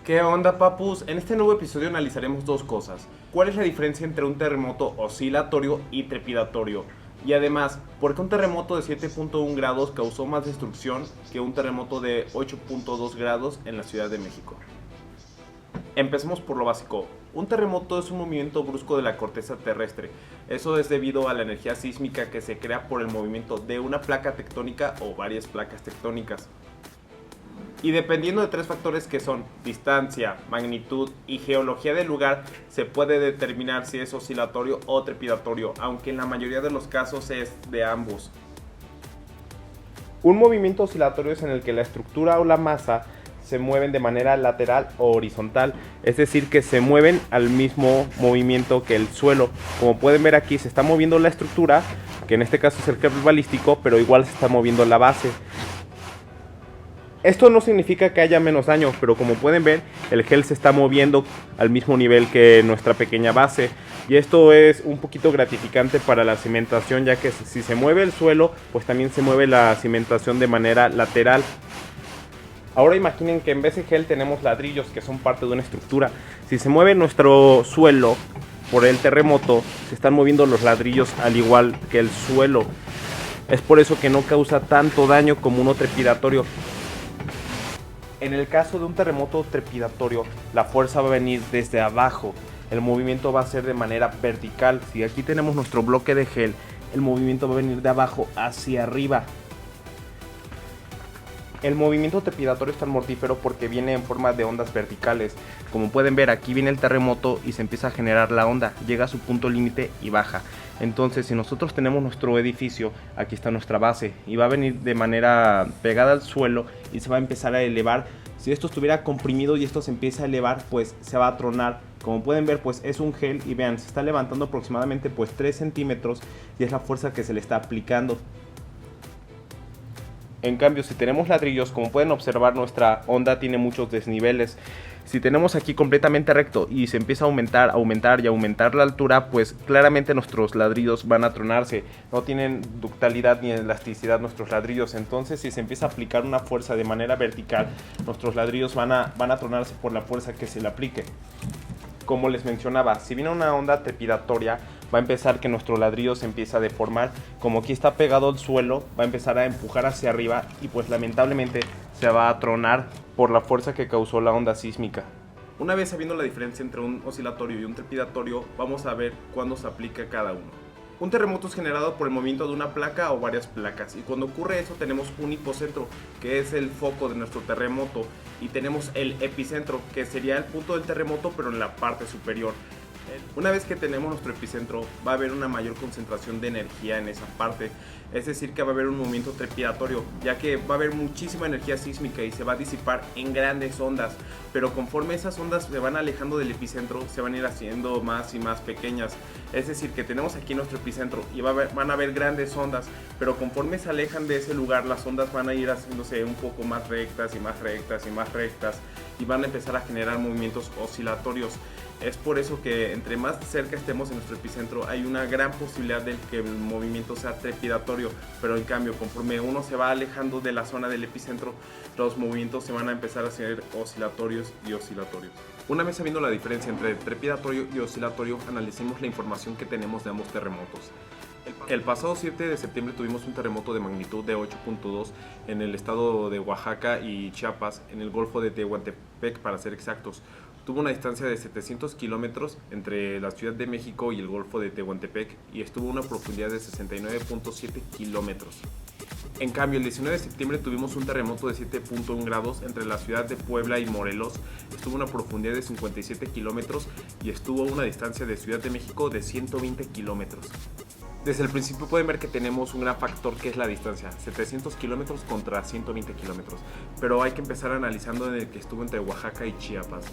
¿Qué onda, papus? En este nuevo episodio analizaremos dos cosas. ¿Cuál es la diferencia entre un terremoto oscilatorio y trepidatorio? Y además, ¿por qué un terremoto de 7.1 grados causó más destrucción que un terremoto de 8.2 grados en la Ciudad de México? Empecemos por lo básico. Un terremoto es un movimiento brusco de la corteza terrestre. Eso es debido a la energía sísmica que se crea por el movimiento de una placa tectónica o varias placas tectónicas. Y dependiendo de tres factores que son distancia, magnitud y geología del lugar, se puede determinar si es oscilatorio o trepidatorio, aunque en la mayoría de los casos es de ambos. Un movimiento oscilatorio es en el que la estructura o la masa se mueven de manera lateral o horizontal, es decir, que se mueven al mismo movimiento que el suelo. Como pueden ver aquí, se está moviendo la estructura, que en este caso es el gel balístico, pero igual se está moviendo la base. Esto no significa que haya menos daño, pero como pueden ver, el gel se está moviendo al mismo nivel que nuestra pequeña base. Y esto es un poquito gratificante para la cimentación, ya que si se mueve el suelo, pues también se mueve la cimentación de manera lateral. Ahora imaginen que en vez de gel tenemos ladrillos que son parte de una estructura. Si se mueve nuestro suelo por el terremoto, se están moviendo los ladrillos al igual que el suelo. Es por eso que no causa tanto daño como uno trepidatorio. En el caso de un terremoto trepidatorio, la fuerza va a venir desde abajo. El movimiento va a ser de manera vertical. Si aquí tenemos nuestro bloque de gel, el movimiento va a venir de abajo hacia arriba. El movimiento trepidatorio es tan mortífero porque viene en forma de ondas verticales. Como pueden ver, aquí viene el terremoto y se empieza a generar la onda. Llega a su punto límite y baja. Entonces, si nosotros tenemos nuestro edificio, aquí está nuestra base y va a venir de manera pegada al suelo y se va a empezar a elevar. Si esto estuviera comprimido y esto se empieza a elevar, pues se va a tronar. Como pueden ver, pues es un gel y vean, se está levantando aproximadamente pues 3 centímetros y es la fuerza que se le está aplicando. En cambio, si tenemos ladrillos, como pueden observar, nuestra onda tiene muchos desniveles. Si tenemos aquí completamente recto y se empieza a aumentar la altura, pues claramente nuestros ladrillos van a tronarse. No tienen ductilidad ni elasticidad nuestros ladrillos. Entonces, si se empieza a aplicar una fuerza de manera vertical, nuestros ladrillos van a tronarse por la fuerza que se le aplique. Como les mencionaba, si viene una onda trepidatoria, va a empezar que nuestro ladrillo se empieza a deformar. Como aquí está pegado al suelo, va a empezar a empujar hacia arriba y pues lamentablemente se va a tronar por la fuerza que causó la onda sísmica. Una vez sabiendo la diferencia entre un oscilatorio y un trepidatorio, vamos a ver cuándo se aplica cada uno. Un terremoto es generado por el movimiento de una placa o varias placas, y cuando ocurre eso tenemos un hipocentro, que es el foco de nuestro terremoto, y tenemos el epicentro, que sería el punto del terremoto pero en la parte superior. Una vez que tenemos nuestro epicentro, va a haber una mayor concentración de energía en esa parte, es decir que va a haber un movimiento trepidatorio, ya que va a haber muchísima energía sísmica y se va a disipar en grandes ondas, pero conforme esas ondas se van alejando del epicentro, se van a ir haciendo más y más pequeñas. Es decir que tenemos aquí nuestro epicentro y van a haber grandes ondas, pero conforme se alejan de ese lugar, las ondas van a ir haciéndose un poco más rectas y más rectas y más rectas, y van a empezar a generar movimientos oscilatorios. Es por eso que entre más cerca estemos en nuestro epicentro, hay una gran posibilidad de que el movimiento sea trepidatorio, pero en cambio, conforme uno se va alejando de la zona del epicentro, los movimientos se van a empezar a hacer oscilatorios y oscilatorios. Una vez sabiendo la diferencia entre trepidatorio y oscilatorio, analicemos la información que tenemos de ambos terremotos. El pasado 7 de septiembre tuvimos un terremoto de magnitud de 8.2 en el estado de Oaxaca y Chiapas, en el Golfo de Tehuantepec para ser exactos. Tuvo una distancia de 700 kilómetros entre la Ciudad de México y el Golfo de Tehuantepec y estuvo a una profundidad de 69.7 kilómetros. En cambio, el 19 de septiembre tuvimos un terremoto de 7.1 grados entre la ciudad de Puebla y Morelos. Estuvo a una profundidad de 57 kilómetros y estuvo a una distancia de Ciudad de México de 120 kilómetros. Desde el principio pueden ver que tenemos un gran factor que es la distancia, 700 kilómetros contra 120 kilómetros, pero hay que empezar analizando en el que estuvo entre Oaxaca y Chiapas.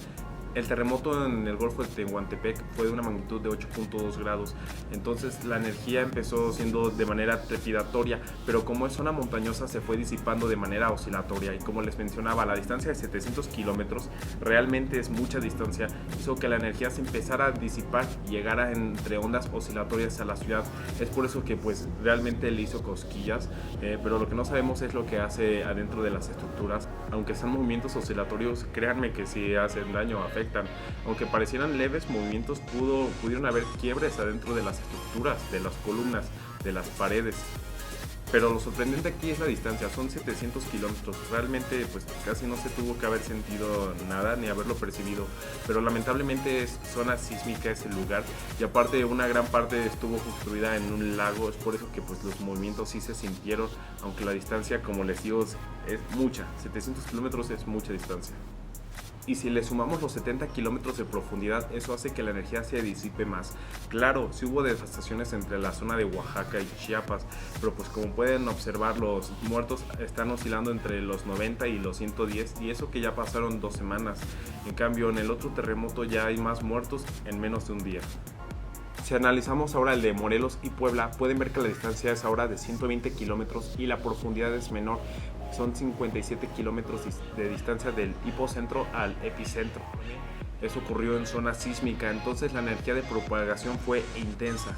El terremoto en el Golfo de Tehuantepec fue de una magnitud de 8.2 grados, entonces la energía empezó siendo de manera trepidatoria, pero como es zona montañosa se fue disipando de manera oscilatoria, y como les mencionaba, la distancia de 700 kilómetros realmente es mucha distancia, hizo que la energía se empezara a disipar y llegara entre ondas oscilatorias a la ciudad. Es por eso que pues realmente le hizo cosquillas, pero lo que no sabemos es lo que hace adentro de las estructuras. Aunque sean movimientos oscilatorios, créanme que si hacen daño, afectan. Aunque parecieran leves movimientos, pudieron haber quiebres adentro de las estructuras, de las columnas, de las paredes. Pero lo sorprendente aquí es la distancia, son 700 kilómetros. Realmente pues casi no se tuvo que haber sentido nada ni haberlo percibido, pero lamentablemente es zona sísmica ese lugar, y aparte una gran parte estuvo construida en un lago. Es por eso que pues los movimientos sí se sintieron, aunque la distancia, como les digo, es mucha. 700 kilómetros es mucha distancia. Y si le sumamos los 70 kilómetros de profundidad, eso hace que la energía se disipe más. Claro, sí hubo devastaciones entre la zona de Oaxaca y Chiapas, pero pues como pueden observar, los muertos están oscilando entre los 90 y los 110, y eso que ya pasaron 2 semanas. En cambio, en el otro terremoto ya hay más muertos en menos de un día. Si analizamos ahora el de Morelos y Puebla, pueden ver que la distancia es ahora de 120 kilómetros y la profundidad es menor. Son 57 kilómetros de distancia del hipocentro al epicentro. Eso ocurrió en zona sísmica, entonces la energía de propagación fue intensa.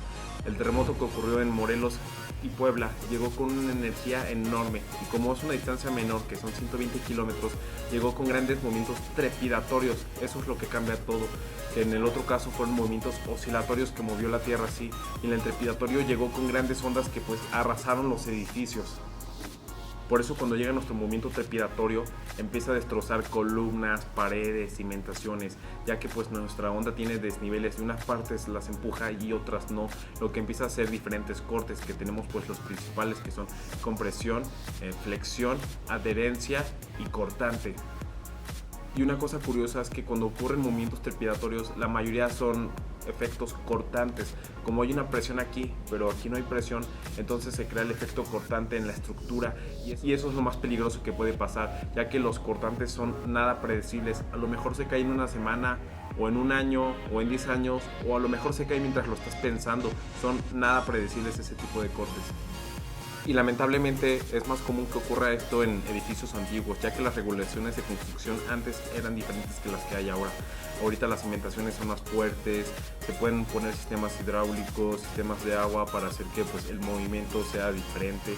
El terremoto que ocurrió en Morelos y Puebla llegó con una energía enorme, y como es una distancia menor, que son 120 kilómetros, llegó con grandes movimientos trepidatorios. Eso es lo que cambia todo. En el otro caso fueron movimientos oscilatorios que movió la tierra así, y en el trepidatorio llegó con grandes ondas que pues arrasaron los edificios. Por eso cuando llega nuestro movimiento trepidatorio empieza a destrozar columnas, paredes, cimentaciones, ya que pues nuestra onda tiene desniveles y unas partes las empuja y otras no, lo que empieza a hacer diferentes cortes, que tenemos pues los principales, que son compresión, flexión, adherencia y cortante. Y una cosa curiosa es que cuando ocurren movimientos trepidatorios, la mayoría son efectos cortantes. Como hay una presión aquí, pero aquí no hay presión, entonces se crea el efecto cortante en la estructura, y eso es lo más peligroso que puede pasar, ya que los cortantes son nada predecibles. A lo mejor se cae en una semana, o en un año, o en 10 años, o a lo mejor se cae mientras lo estás pensando. Son nada predecibles ese tipo de cortes. Y lamentablemente es más común que ocurra esto en edificios antiguos, ya que las regulaciones de construcción antes eran diferentes que las que hay ahora. Ahorita las cimentaciones son más fuertes, se pueden poner sistemas hidráulicos, sistemas de agua para hacer que pues, el movimiento sea diferente.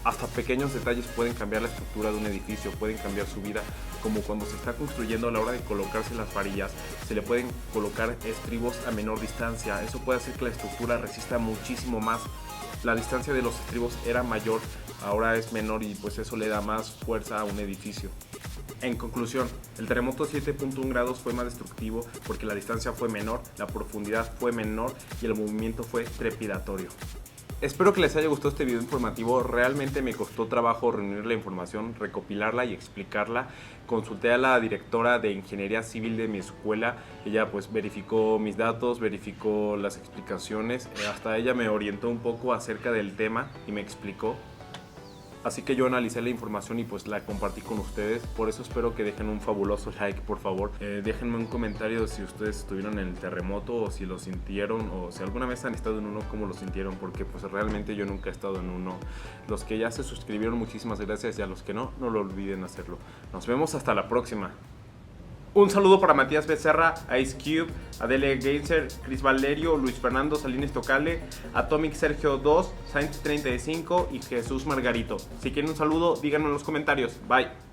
Hasta pequeños detalles pueden cambiar la estructura de un edificio, pueden cambiar su vida, como cuando se está construyendo. A la hora de colocarse las varillas se le pueden colocar estribos a menor distancia. Eso puede hacer que la estructura resista muchísimo más. La distancia de los estribos era mayor, ahora es menor, y pues eso le da más fuerza a un edificio. En conclusión, el terremoto 7.1 grados fue más destructivo porque la distancia fue menor, la profundidad fue menor y el movimiento fue trepidatorio. Espero que les haya gustado este video informativo. Realmente me costó trabajo reunir la información, recopilarla y explicarla. Consulté a la directora de ingeniería civil de mi escuela. Ella pues verificó mis datos, verificó las explicaciones. Hasta ella me orientó un poco acerca del tema y me explicó. Así que yo analicé la información y pues la compartí con ustedes. Por eso espero que dejen un fabuloso like, por favor. Déjenme un comentario si ustedes estuvieron en el terremoto, o si lo sintieron, o si alguna vez han estado en uno, cómo lo sintieron, porque pues realmente yo nunca he estado en uno. Los que ya se suscribieron, muchísimas gracias, y a los que no, no lo olviden hacerlo. Nos vemos hasta la próxima. Un saludo para Matías Becerra, Ice Cube, Adele Geiser, Chris Valerio, Luis Fernando Salines Tocale, Atomic Sergio 2, Sainz 35 y Jesús Margarito. Si quieren un saludo, díganme en los comentarios. Bye.